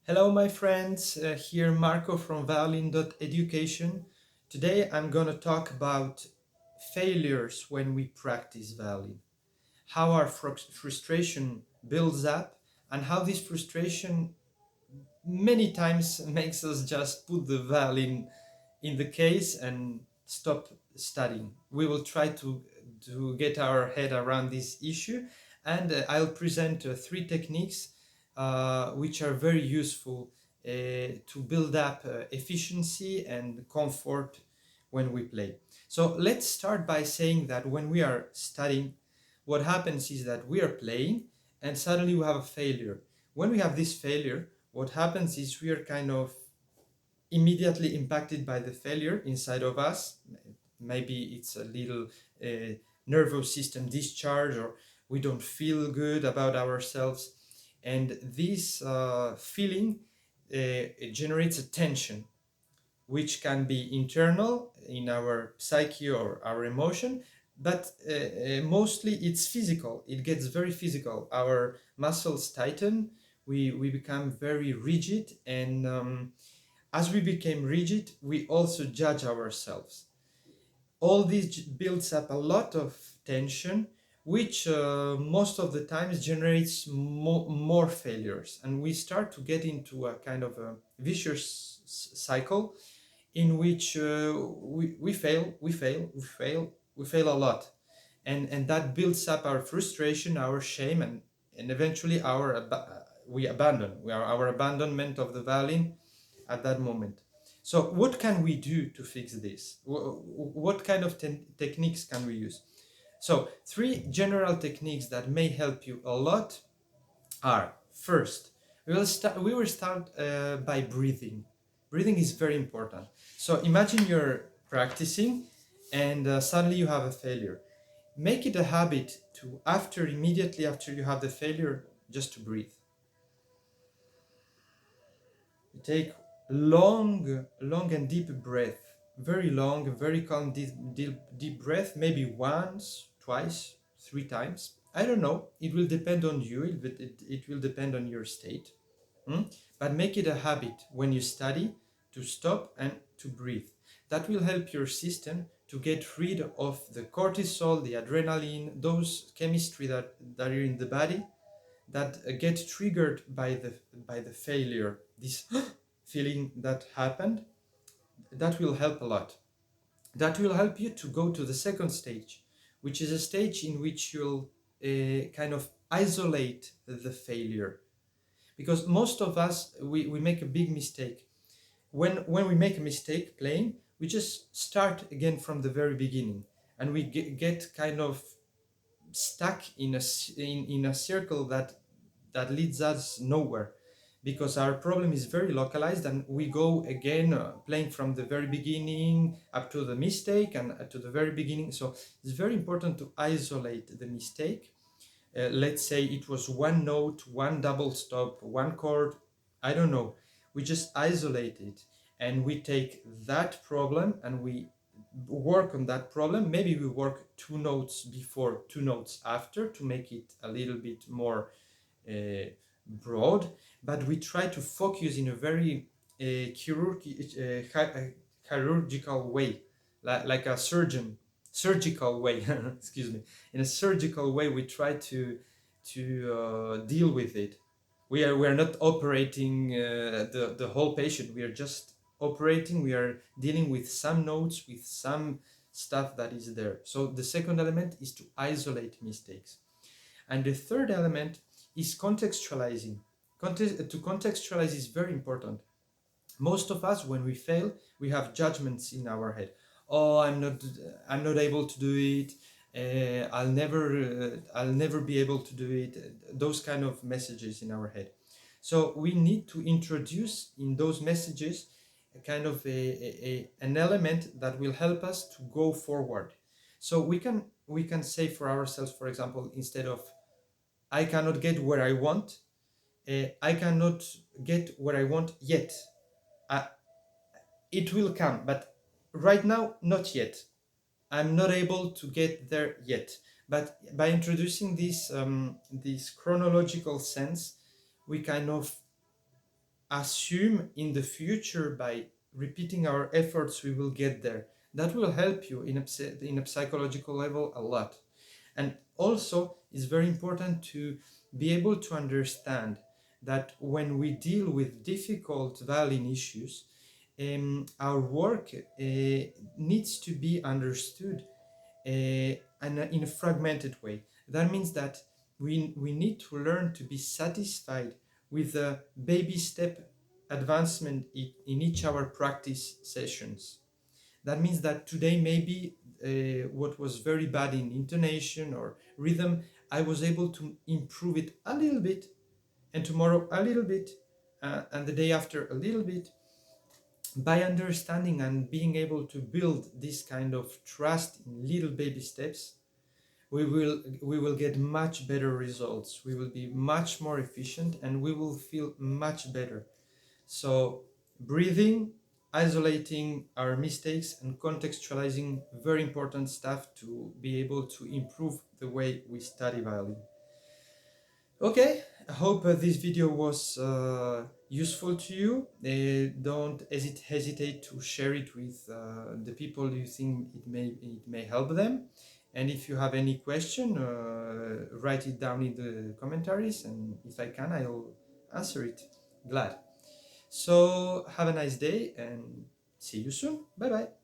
Hello, my friends. Here Marco from violin.education. Today I'm going to talk about failures when we practice violin, how our frustration builds up, and how this frustration many times makes us just put the violin in the case and stop studying. We will try to get our head around this issue, and I'll present three techniques which are very useful to build up efficiency and comfort when we play. So let's start by saying that when we are studying, what happens is that we are playing and suddenly we have a failure. When we have this failure, what happens is we are kind of immediately impacted by the failure inside of us. Maybe it's a little nervous system discharge, or we don't feel good about ourselves. And this feeling it generates a tension, which can be internal in our psyche or our emotion, but mostly it's physical. It gets very physical. Our muscles tighten, we become very rigid, and as we became rigid, we also judge ourselves. All this builds up a lot of tension, which most of the times generates more failures. And we start to get into a kind of a vicious cycle in which we fail, we fail a lot. And that builds up our frustration, our shame, and eventually we abandon. Our abandonment of the violin at that moment. So what can we do to fix this? What kind of techniques can we use? So three general techniques that may help you a lot are: first, we will start by breathing. Breathing is very important. So imagine you're practicing and suddenly you have a failure. Make it a habit to, after immediately after you have the failure, just to breathe. You take long and deep breath, very long, very calm, deep breath, maybe once, twice, three times. I don't know. It will depend on you. It will depend on your state. But make it a habit when you study to stop and to breathe. That will help your system to get rid of the cortisol, the adrenaline, those chemistry that are in the body that get triggered by the failure, this feeling that happened. That will help a lot. That will help you to go to the second stage, which is a stage in which you'll kind of isolate the failure. Because most of us, we make a big mistake. When we make a mistake playing, we just start again from the very beginning, and we get kind of stuck in a circle that leads us nowhere, because our problem is very localized, and we go again playing from the very beginning up to the mistake and to the very beginning. So it's very important to isolate the mistake. Let's say it was one note, one double stop, one chord, I don't know. We just isolate it, and we take that problem and we work on that problem. Maybe we work two notes before, two notes after, to make it a little bit more uh, broad, but we try to focus in a very chirurgical way, like a surgical way. Excuse me. In a surgical way, we try to deal with it. We are not operating the whole patient. We are just operating. We are dealing with some notes, with some stuff that is there. So the second element is to isolate mistakes. And the third element is contextualizing. To contextualize is very important. Most of us, when we fail, we have judgments in our head. Oh, I'm not able to do it. I'll never be able to do it. Those kind of messages in our head. So we need to introduce in those messages a kind of an element that will help us to go forward. So we can say for ourselves, for example, instead of I cannot get where I want, I cannot get where I want yet. Uh, it will come, but right now, not yet. I'm not able to get there yet. But by introducing this chronological sense, we kind of assume in the future by repeating our efforts we will get there. That will help you in a psychological level a lot. And also, it's very important to be able to understand that when we deal with difficult violin issues, our work needs to be understood in a fragmented way. That means that we need to learn to be satisfied with the baby step advancement in each our practice sessions. That means that today maybe what was very bad in intonation or rhythm, I was able to improve it a little bit, and tomorrow a little bit, and the day after a little bit. By understanding and being able to build this kind of trust in little baby steps, we will get much better results. We will be much more efficient and we will feel much better. So breathing, isolating our mistakes, and contextualizing, very important stuff to be able to improve the way we study violin. Okay, I hope this video was useful to you. Don't hesitate to share it with the people you think it may help them. And if you have any question, write it down in the commentaries, and if I can, I'll answer it. Glad. So have a nice day and see you soon. Bye bye.